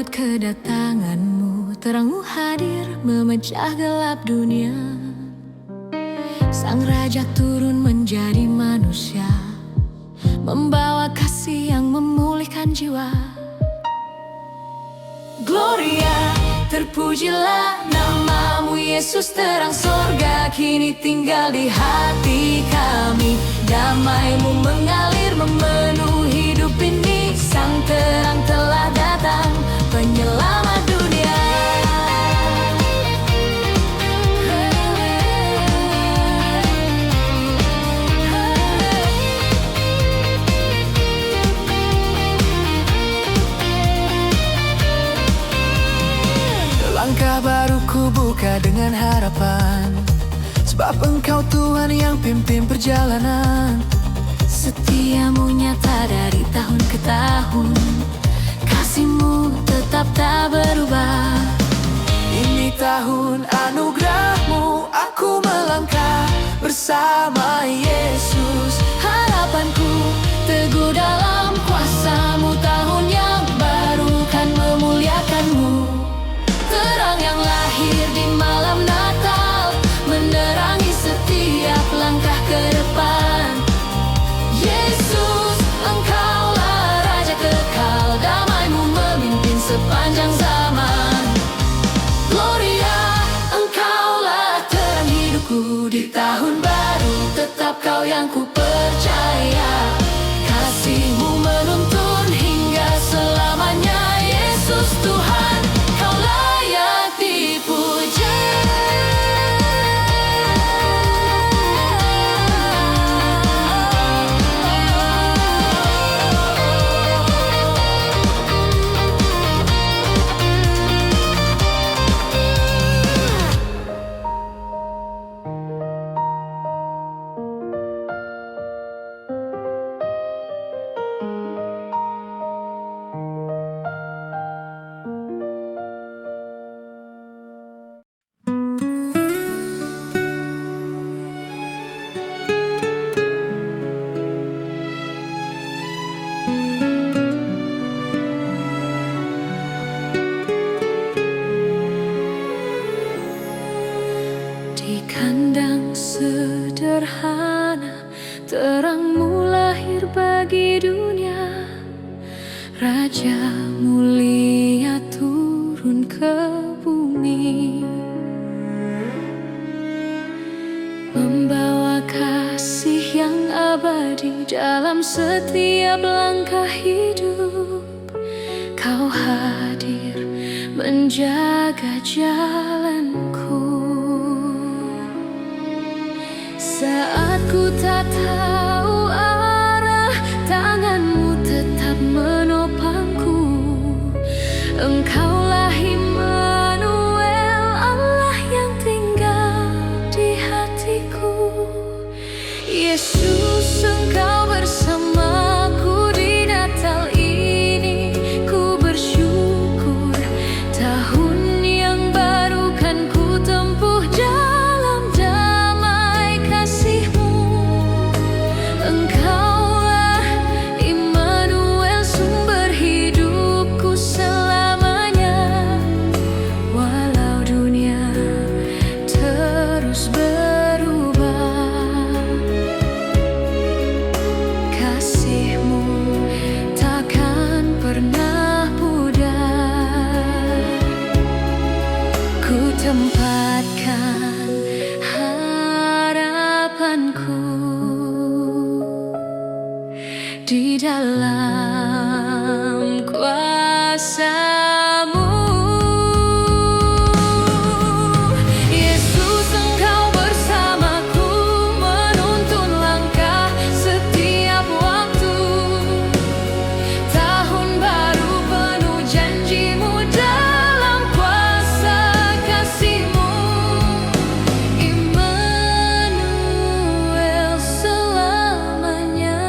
menyambut kedatanganmu. Terangmu hadir memecah gelap dunia. Sang Raja turun menjadi manusia, membawa kasih yang memulihkan jiwa. Gloria, terpujilah namamu Yesus. Terang sorga kini tinggal di hati kami. Damai-Mu mengalir memenuhi hidup ini. Sang terang telah datang, penyelamat dunia. Langkah baru ku buka dengan harapan, sebab Engkau Tuhan yang pimpin perjalanan. Setia-Mu nyata dari tahun ke tahun, kasih-Mu tetap tak berubah. Ini tahun anugerah-Mu, aku melangkah bersama Yesus. Harapanku teguh dalam kuasa-Mu, tahun yang baru kan memuliakan-Mu. Terang yang lahir di malam Natal, menerangi setiap langkah ke depan. Yesus, Engkaulah Raja kekal, damai-Mu memimpin sepanjang zaman. Gloria, Engkaulah terang hidupku di tahun baru, tetap Kau yang ku percaya. Kasih-Mu menuntun hingga selamanya. Yesus Tuhan, Kau layak dipuja. Di kandang sederhana, terang-Mu lahir bagi dunia. Raja mulia turun ke bumi, membawa kasih yang abadi dalam setiap langkah hidup. Kau hadir menjaga jalanku. Saat ku tak tahu arah, tangan-Mu tetap menopangku. Engkaulah Immanuel, Allah yang tinggal di hatiku. Yesus, Engkau bersamaku di Natal ini. Ku bersyukur tahun yang baru kan ku tempuh dalam damai kasih-Mu. Engkaulah Immanuel, sumber hidupku selamanya. Walau dunia terus berubah, kasih-Mu takkan pernah pudar. Ku tempatkan harapanku di dalam kuasa-Mu. Yesus, Engkau bersamaku, menuntun langkah setiap waktu. Tahun baru penuh janji-Mu, dalam kuasa kasih-Mu. Immanuel selamanya.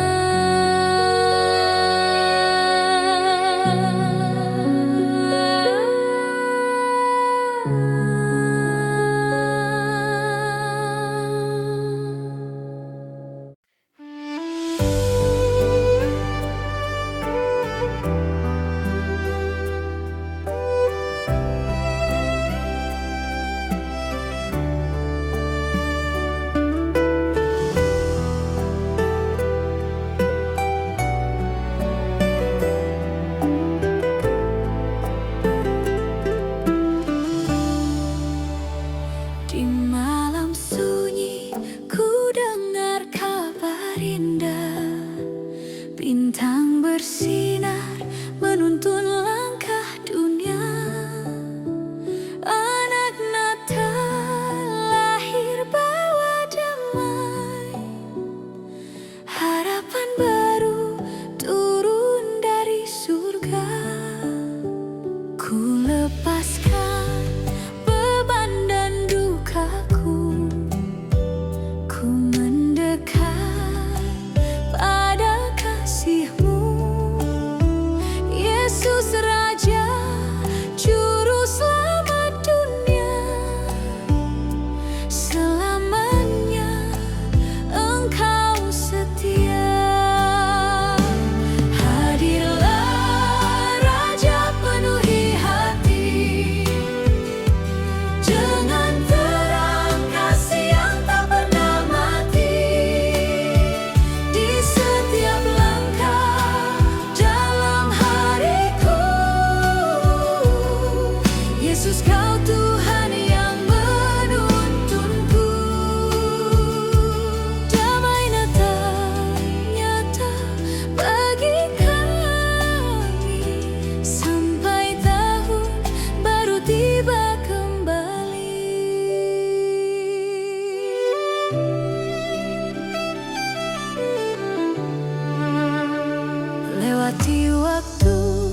waktu,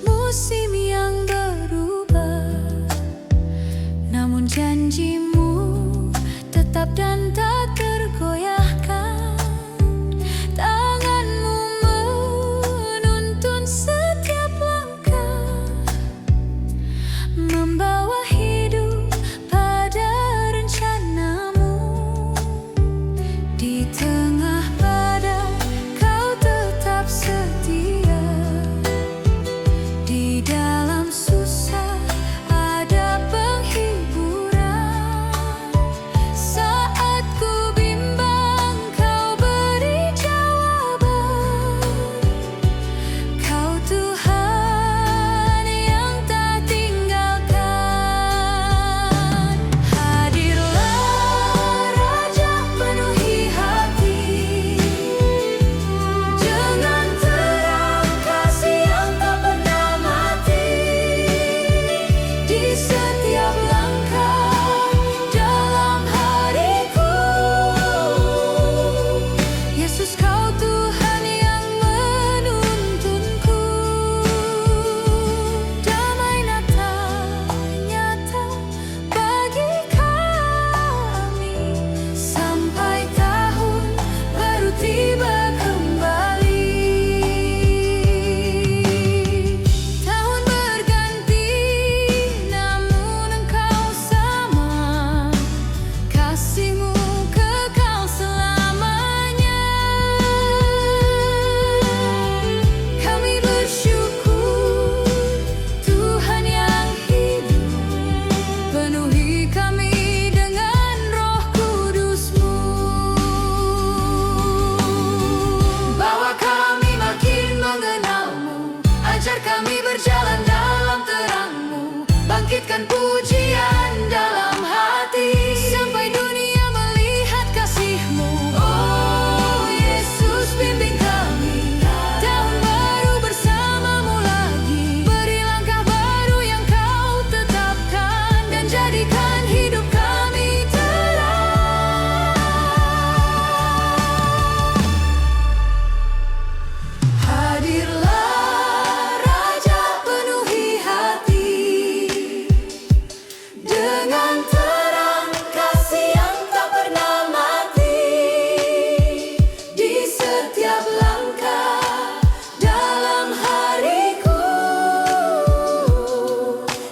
musim yang berubah, namun janjimu tetap dan tak tergoyahkan. Tanganmu menuntun setiap langkah, membawa hidup pada rencanamu. Di tengah badai kau tetap setia, di dalam susah ada penghiburan. Saat ku bimbang kau beri jawaban, kau Tuhan yang tak tinggalkan. Hadirlah Raja penuhi hati, dengan terang kasih yang tak pernah mati. Di setiap langkah dalam hariku, Yesus kau Tuhan yang menuntunku. Damai nyata bagi kami, sampai tahun baru tiba kembali. Tahun berganti, namun Engkau sama, kasih-Mu kekal selamanya. Kami bersyukur, Tuhan yang hidup, penuhi kami dengan Roh Kudus-Mu. Bawa kami makin mengenal-Mu, ajar kami berjalan dalam terang-Mu, bangkitkan pujian dalam hati, sampai dunia melihat kasih-Mu. Oh Yesus, bimbing kami, tahun baru bersama-Mu lagi. Beri langkah baru yang Kau tetapkan, dan jadikan hidup kami terang. Hadirlah Raja penuhi hati, dengan terang kasih yang tak pernah mati. Di setiap langkah dalam hariku,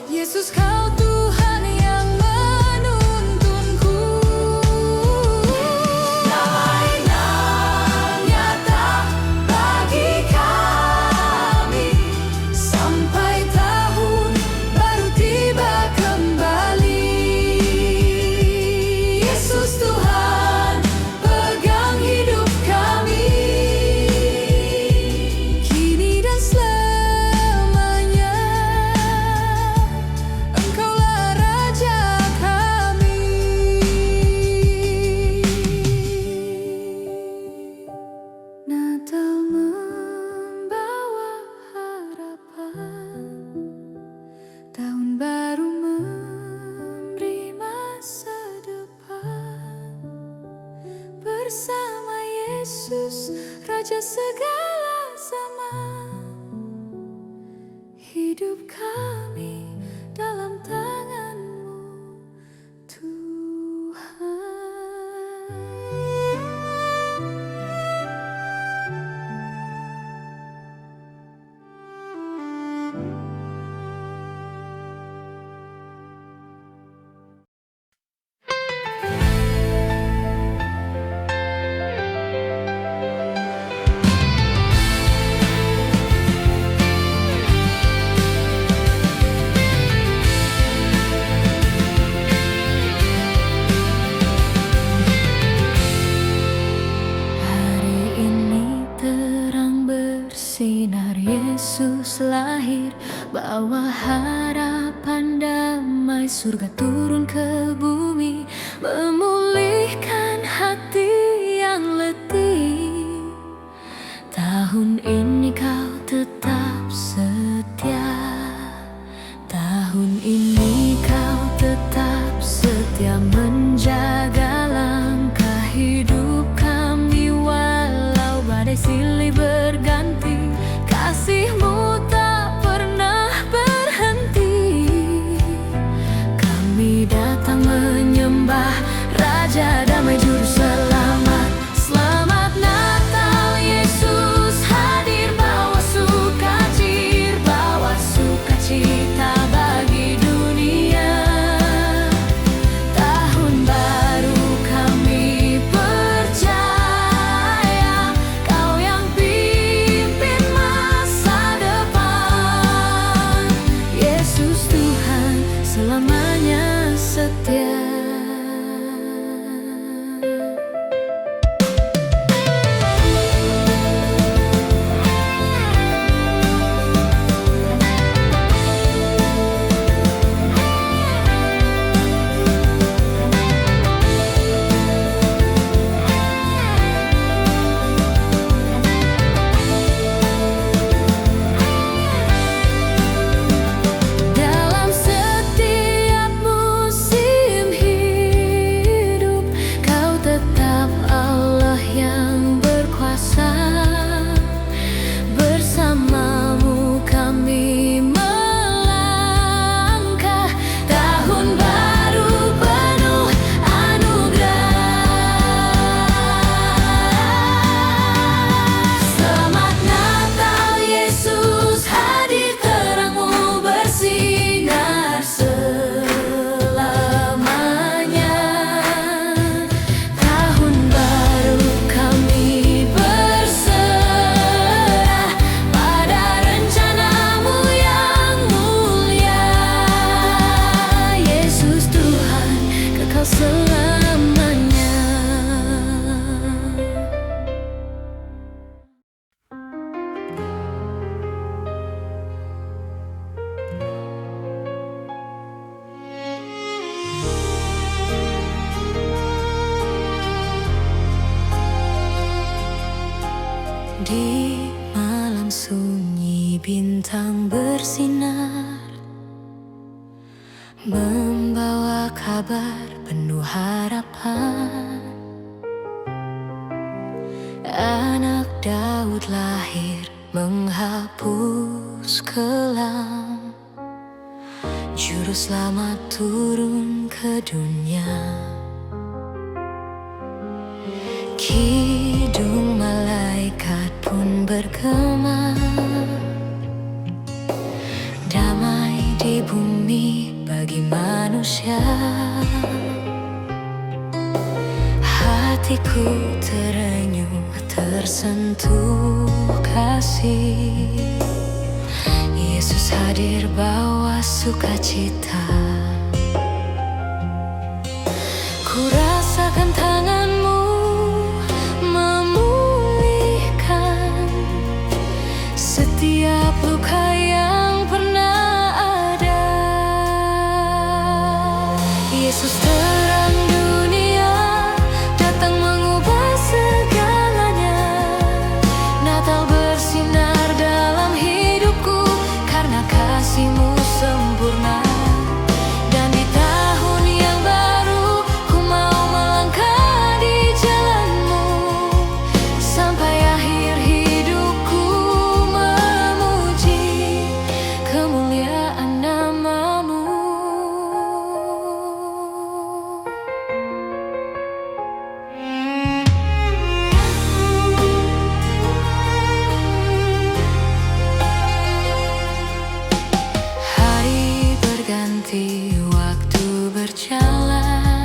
Yesus kau Tuhan yang menuntunku. Damai nyata bagi kami, sampai tahun baru tiba kembali. Yesus Tuhan, pegang hidup kami, kini dan selamanya. Engkaulah Raja kami. Natal membawa harapan, tahun baru memberi masa depan. Bersama Yesus, Raja segala zaman, hidup kami dalam tangan-Mu, Tuhan. Yesus lahir, bawa harapan damai, surga turun ke bumi, memulihkan hati yang letih. Tahun ini kau tetap setia, tahun ini kau tetap setia menjaga langkah hidup kami, walau badai silih berganti. Kasih-Mu malam sunyi bintang bersinar, membawa kabar penuh harapan. Anak Daud lahir menghapus kelam, Juru Selamat turun ke dunia. Kidung malaikat pun bergema, damai di bumi bagi manusia. Hatiku terenyuh, tersentuh kasih. Yesus hadir bawa sukacita. Ku rasakan tangan-Mu memulihkan setiap luka yang pernah ada. Yesus terang dunia, datang mengubah segalanya. Natal bersinar dalam hidupku, karena kasih-Mu sempurna. Dan di tahun yang baru, ku mau melangkah di jalan-Mu, sampai akhir hidupku memuji kemuliaan nama-Mu. Hari berganti, waktu berjalan,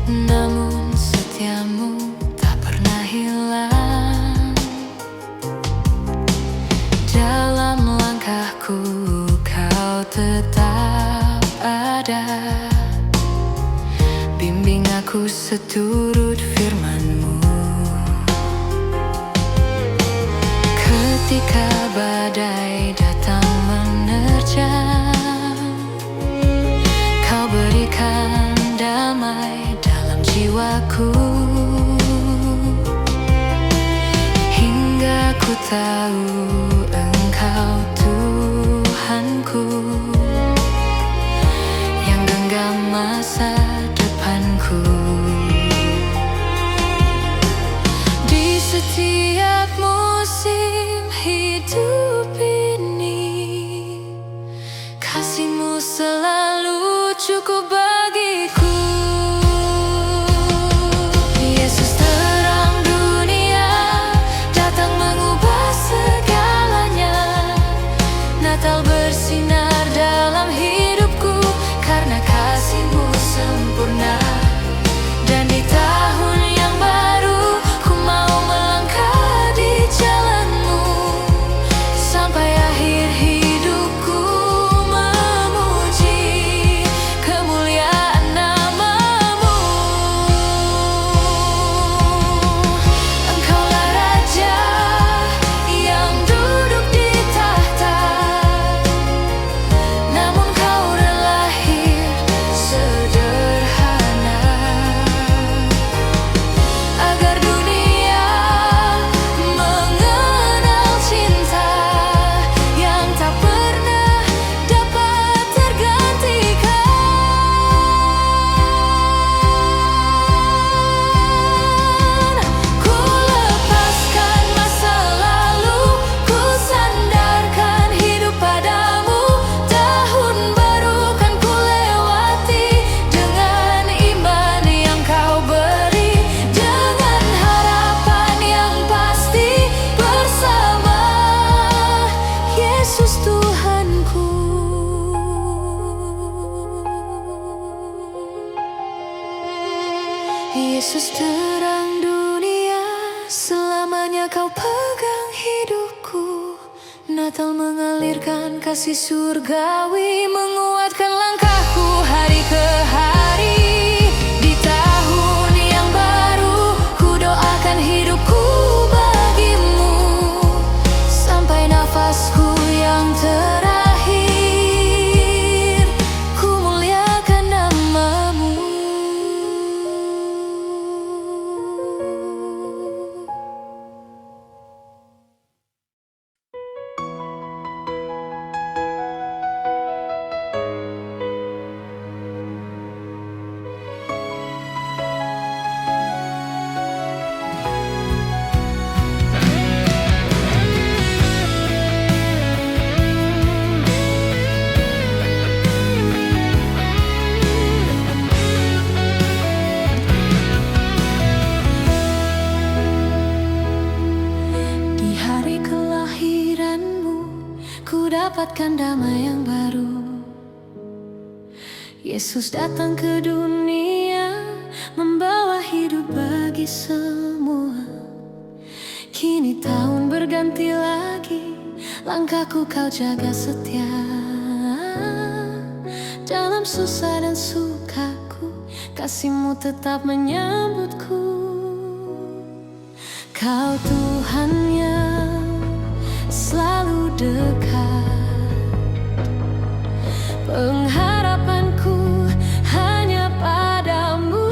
namun setia-Mu tak pernah hilang. Dalam langkahku Kau tetap ada, bimbing aku seturut firman-Mu. Ketika badai datang menerjang, Kau berikan damai dalam jiwaku. Hingga ku tahu Engkau Tuhanku, yang genggam masa depanku. Di setiap musim hidup ini, kasih-Mu selalu cukup bagiku. Yesus terang dunia, datang mengubah segalanya. Natal bersinar dalam hidupku, karena kasih-Mu sempurna. Dan di tahun yang baru, ku mau melangkah di jalan-Mu, sampai akhir hidupku memuji kemuliaan nama-Mu. Engkaulah Raja yang duduk di tahta, namun Kau rela lahir sederhana, agar dunia mengenal cinta yang tak pernah dapat tergantikan. Ku lepaskan masa lalu, ku sandarkan hidup pada-Mu. Tahun baru kan ku lewati dengan iman yang Kau beri, dengan harapan yang pasti bersama Yesus Tuhanku. Yesus terang dunia, selamanya Kau pegang hidupku. Natal mengalirkan kasih surgawi, menguatkan langkahku hari ke hari. Di tahun yang baru, ku doakan hidupku bagi-Mu, sampai nafasku yang terakhir, ku muliakan nama-Mu. Di hari kelahiranmu, ku dapatkan damai yang baru. Yesus datang ke dunia, membawa hidup bagi semua. Kini tahun berganti lagi, langkahku kau jaga setia. Dalam susah dan sukaku, kasih-Mu tetap menyambutku. Kau Tuhan yang selalu dekat, pengharapanku hanya padamu.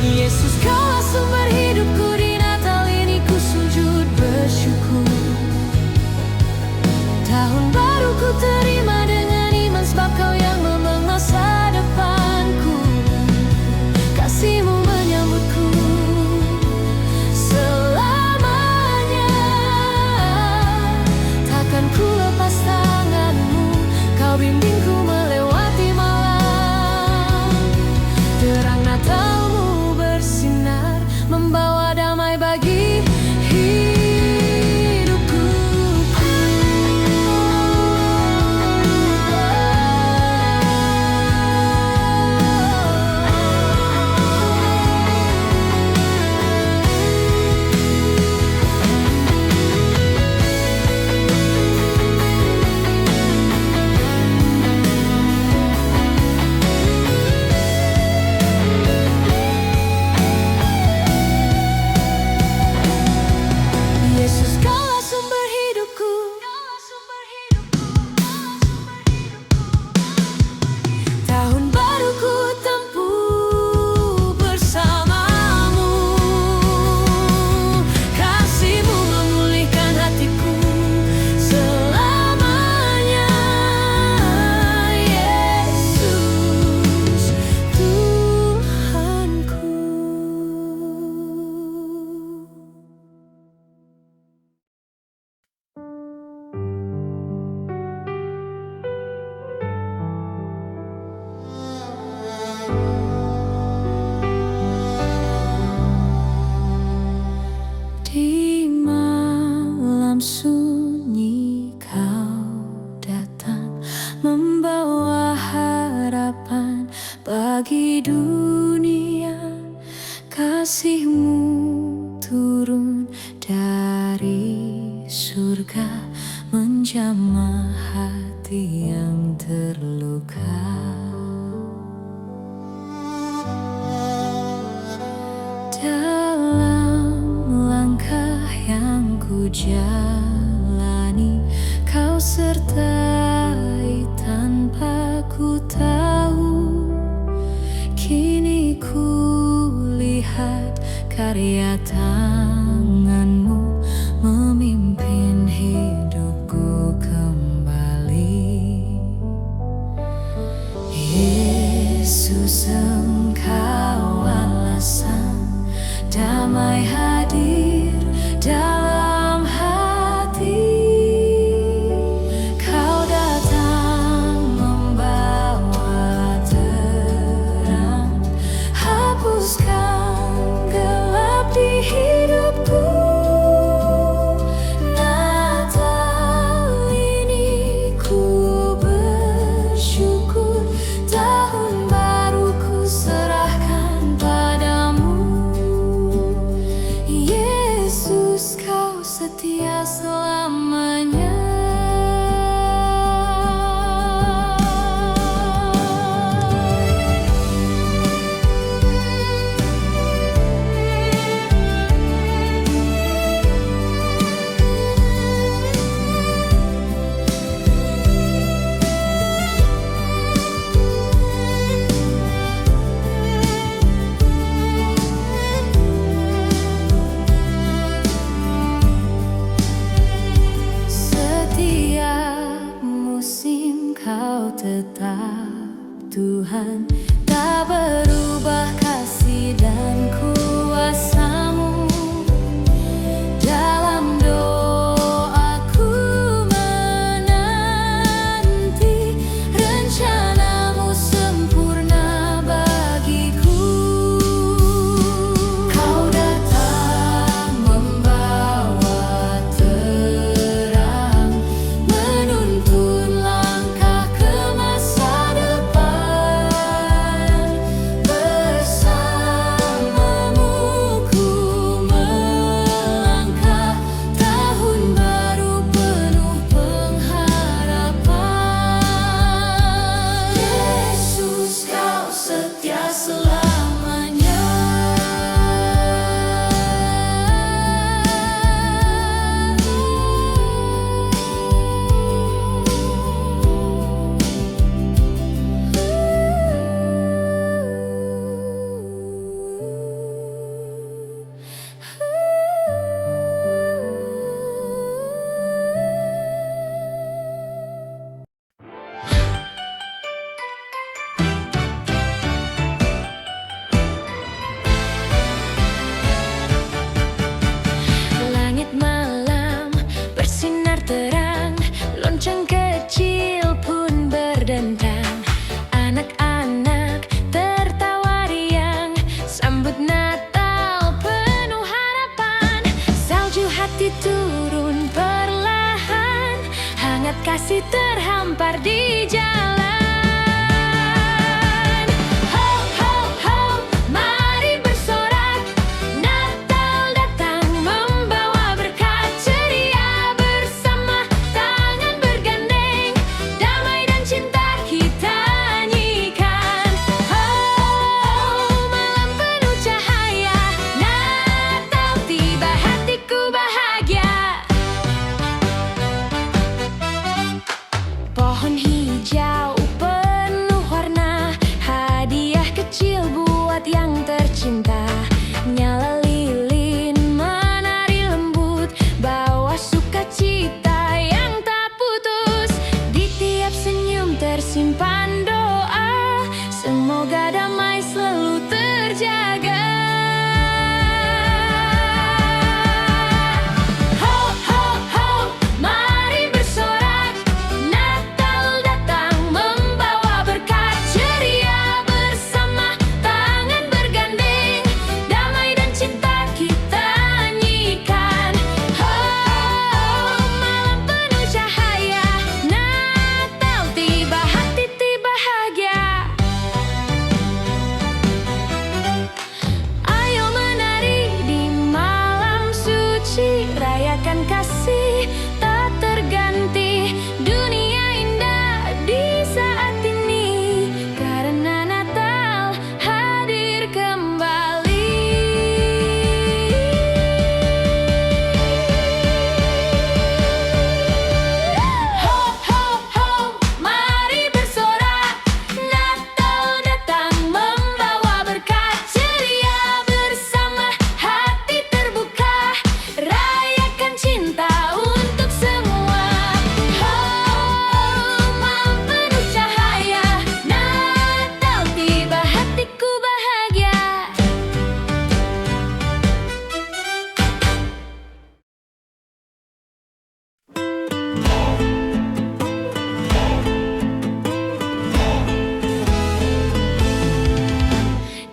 Yesus, Kaulah sumber hidupku. Di Natal ini ku sujud bersyukur. Tahun baru ku terima dengan iman, sebab Kau yang memang masa depanku. Kasih-Mu menyambutku selamanya. Takkan ku lepas tangan-Mu, Kau bimbingku melewati malam. Terang Natal-Mu bersinar, membawa damai bagi hidupku. Yesus, Kaulah sumber hidupku. Tahun baru ku tempuh bersama-Mu. Kasih-Mu memulihkan hatiku selamanya. Yesus, Tuhanku. Di malam sunyi Kau datang, membawa harapan bagi dunia. Kasih-Mu turun dari surga, menjamah hati yang terluka. Dalam langkah yang ku jalani, Kau sertai tanpa ku tahu. Kini ku lihat karya tangan-Mu memimpin hidupku kembali. Yesus, Engkau alasan damai hadir dalam hati. Kau datang membawa terang, hapuskan gelap di hidupku. Natal ini ku bersyukur, tahun baru ku serahkan padamu. Yesus, Kau setia selamanya. cinta. Nyala lilin menari lembut, bawa sukacita yang tak putus. Di tiap senyum tersimpan doa, semoga damai selalu terjaga. Rayakan kasih tak terganti, dunia indah di saat ini, karena Natal hadir kembali. Ho ho ho, mari bersorak, Natal datang membawa berkat ceria, bersama hati terbuka. Cinta untuk semua. Oh, malam penuh cahaya, Natal tiba, hatiku bahagia.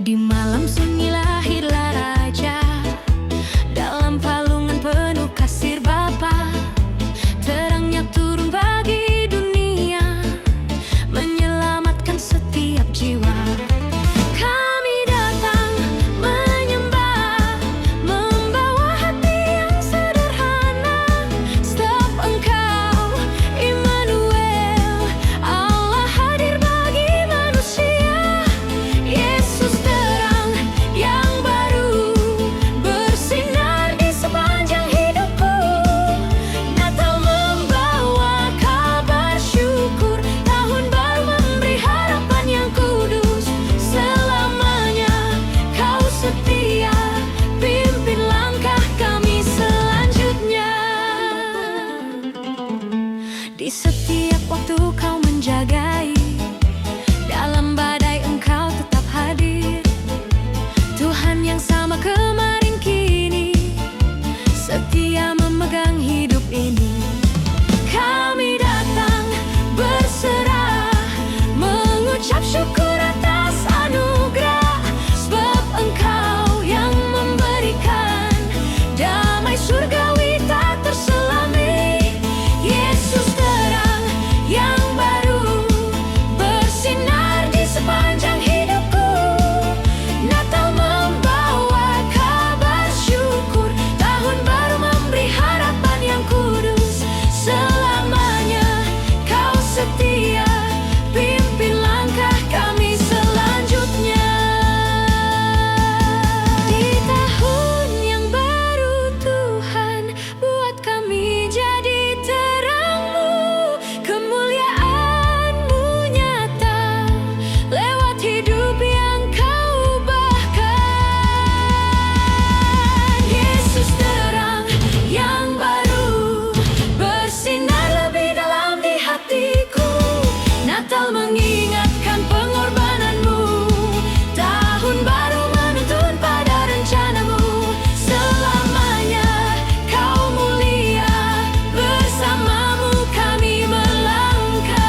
Di malam sunyi lahirlah raja, dalam palungan penuh kasir Bapa. Terangnya turun bagi dunia, menyelamatkan setiap jiwa. Kami datang menyembah, membawa hati yang sederhana. Sebab Engkau Immanuel, Allah hadir bagi manusia. Yesus terang yang baru bersinar di sepanjang hidupku. Natal membawa kabar syukur, tahun baru memberi harapan yang kudus. Selamanya Kau setia, pimpin langkah kami selanjutnya. Di setiap waktu Kau menjagai, dalam badai Engkau tetap hadir. Tuhan yang sama kemarin kini, setia memegang hidup ini. Kami datang berserah, mengucap syukur atas anugerah. Sebab Engkau yang memberikan damai surgawi tak terselami. Yesus terang yang baru bersinar di sepanjang hidupku. Natal membawa kabar syukur, tahun baru memberi harapan yang kudus. Selamanya Kau setia, pimpin langkah kami selanjutnya. Di tahun yang baru Tuhan, buat kami jadi terang-Mu. Kemuliaan-Mu nyata lewat hidup yang Kau ubahkan. Yesus terang yang baru bersinar lebih dalam di hatiku. Natal mengingatkan pengorbanan-Mu, tahun baru menuntun pada rencana-Mu. Selamanya Kau mulia, bersama-Mu kami melangkah.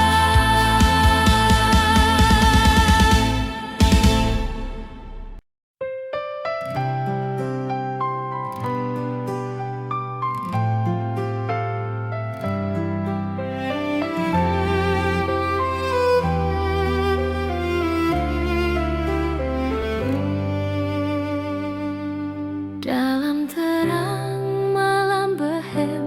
Dalam terang malam behem,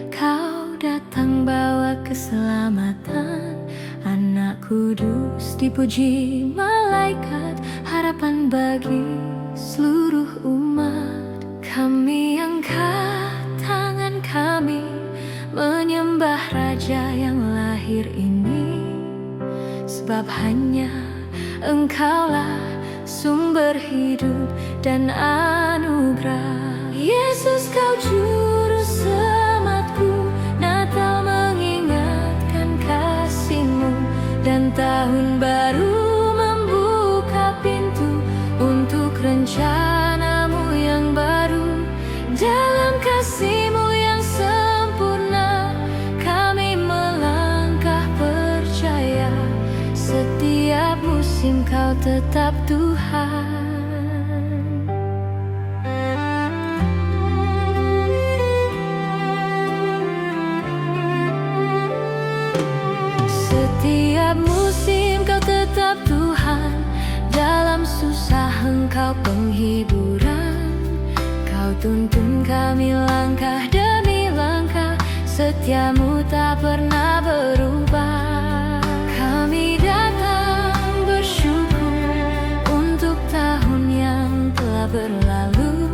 Kau datang bawa keselamatan. Anak kudus dipuji malaikat, harapan bagi seluruh umat. Kami angkat tangan kami, menyembah Raja yang lahir ini. Sebab hanya Engkaulah sumber hidup dan anugerah. Yesus, Kau juru selamatku, Natal mengingatkan kasih-Mu, dan tahun baru membuka pintu untuk rencana-Mu yang baru. Dalam kasih-Mu yang sempurna, kami melangkah percaya. Setiap musim Kau tetap Tuhan. Setiap musim Kau tetap Tuhan. Dalam susah Engkau penghiburan. Kau tuntun kami langkah demi langkah. Setia-Mu tak pernah berubah. Kami datang bersyukur untuk tahun yang telah berlalu,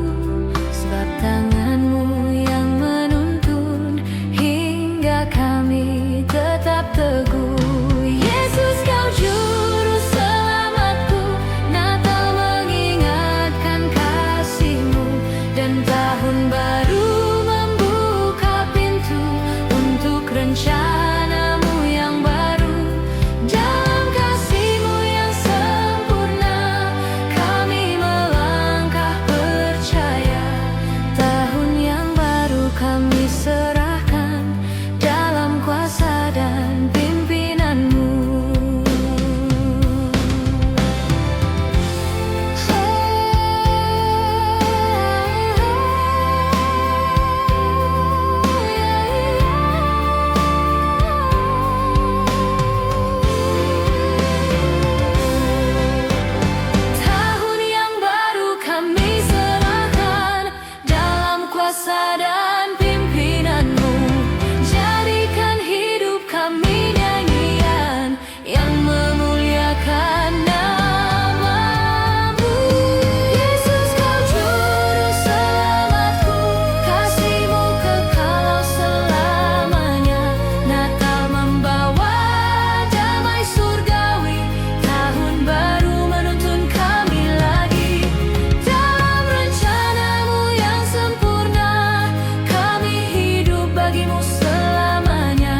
sebab tangan-Mu yang menuntun hingga kami tetap teguh. Yesus, Kau juru selamatku, Natal mengingatkan kasih-Mu, dan tahun baru membuka pintu untuk rencana-Mu yang baru. Dalam kasih-Mu yang sempurna, kami melangkah percaya. Tahun yang baru kami serahkan dalam kuasa dan pimpinanmu. Tahun yang baru kami serahkan dalam kuasa dan pimpinanmu. Jadikan hidup kami nyanyian yang memuliakan nama-Mu. Yesus, Kau juru selamatku, kasih-Mu kekal selamanya. Natal membawa damai surgawi, tahun baru menuntun kami lagi. Dalam rencana-Mu yang sempurna, kami hidup bagi-Mu selamanya.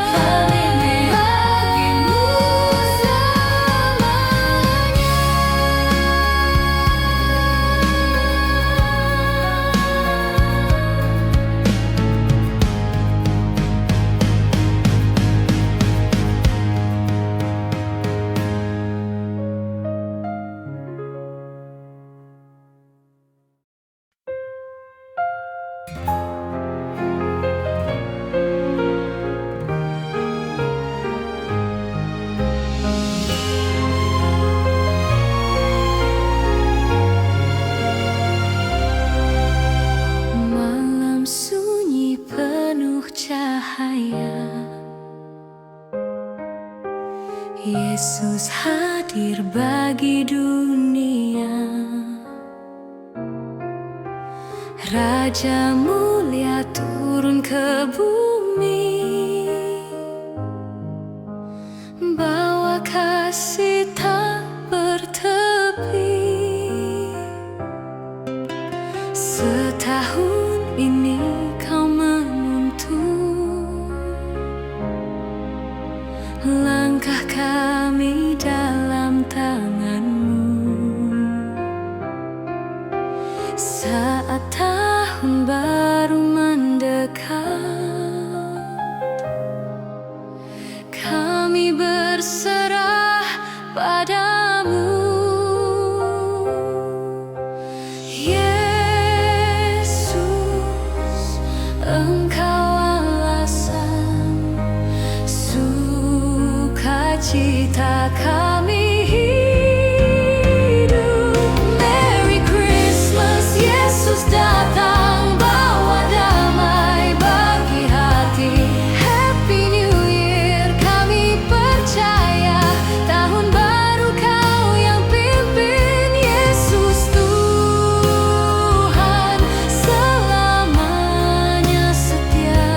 Kami bagi-Mu selamanya. Malam sunyi penuh cahaya, Yesus hadir bagi dunia. Raja mulia turun ke bumi, bawa kasih tak bertepi. Setahun ini Kau menuntun langkah kami dalam tangan-Mu. Saat tahun baru mendekat, kami berserah pada-Mu. Yesus, Engkau alasan sukacita kami hidup. Merry Christmas, Yesus datang bawa damai bagi hati. Happy New Year, kami percaya. Tahun baru Kau yang pimpin. Yesus Tuhan selamanya setia.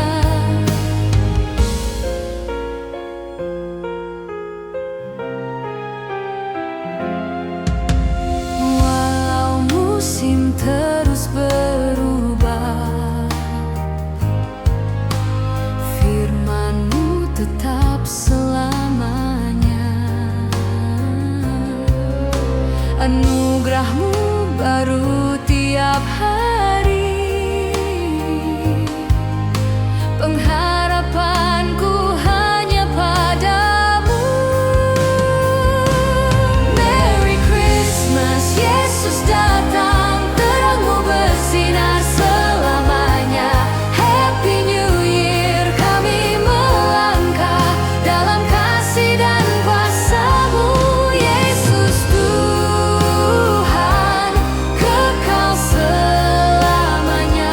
wajahmu baru tiap hari. Pengharapanku hanya padamu. Merry Christmas, Yesus datang, terangmu bersinar selamanya. Happy New Year, kami melangkah dalam kasih dan kuasa-Mu. Yesus Tuhan, kekal selamanya.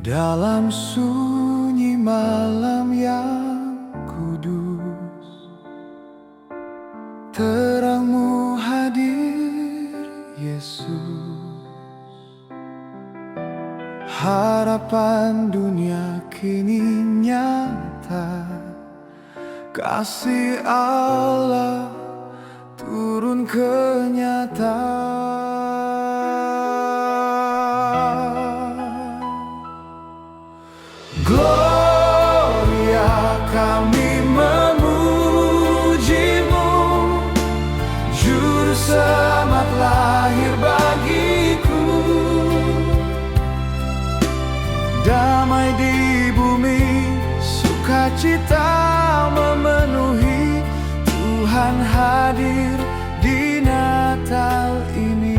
Dalam sunyi malam yang kudus, terang-Mu hadir, Yesus. Harapan dunia kini nyata, kasih Allah turun kenyataan. Gloria, kami memuji-Mu, Juru Selamat lahir bagiku. Damai di bumi, sukacita memenuhi, Tuhan hadir di Natal ini.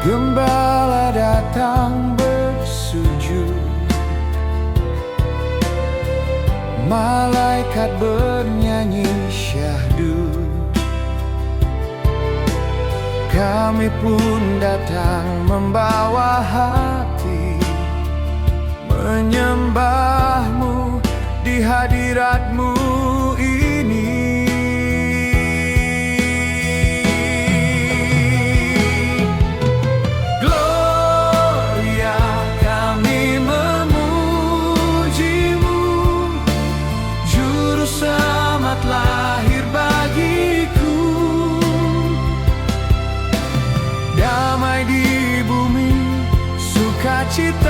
Gembala datang bersujud, malaikat bernyanyi syahdu. Kami pun datang membawa hati, menyembah-Mu di hadirat-Mu ini. Lahir bagiku, damai di bumi, sukacita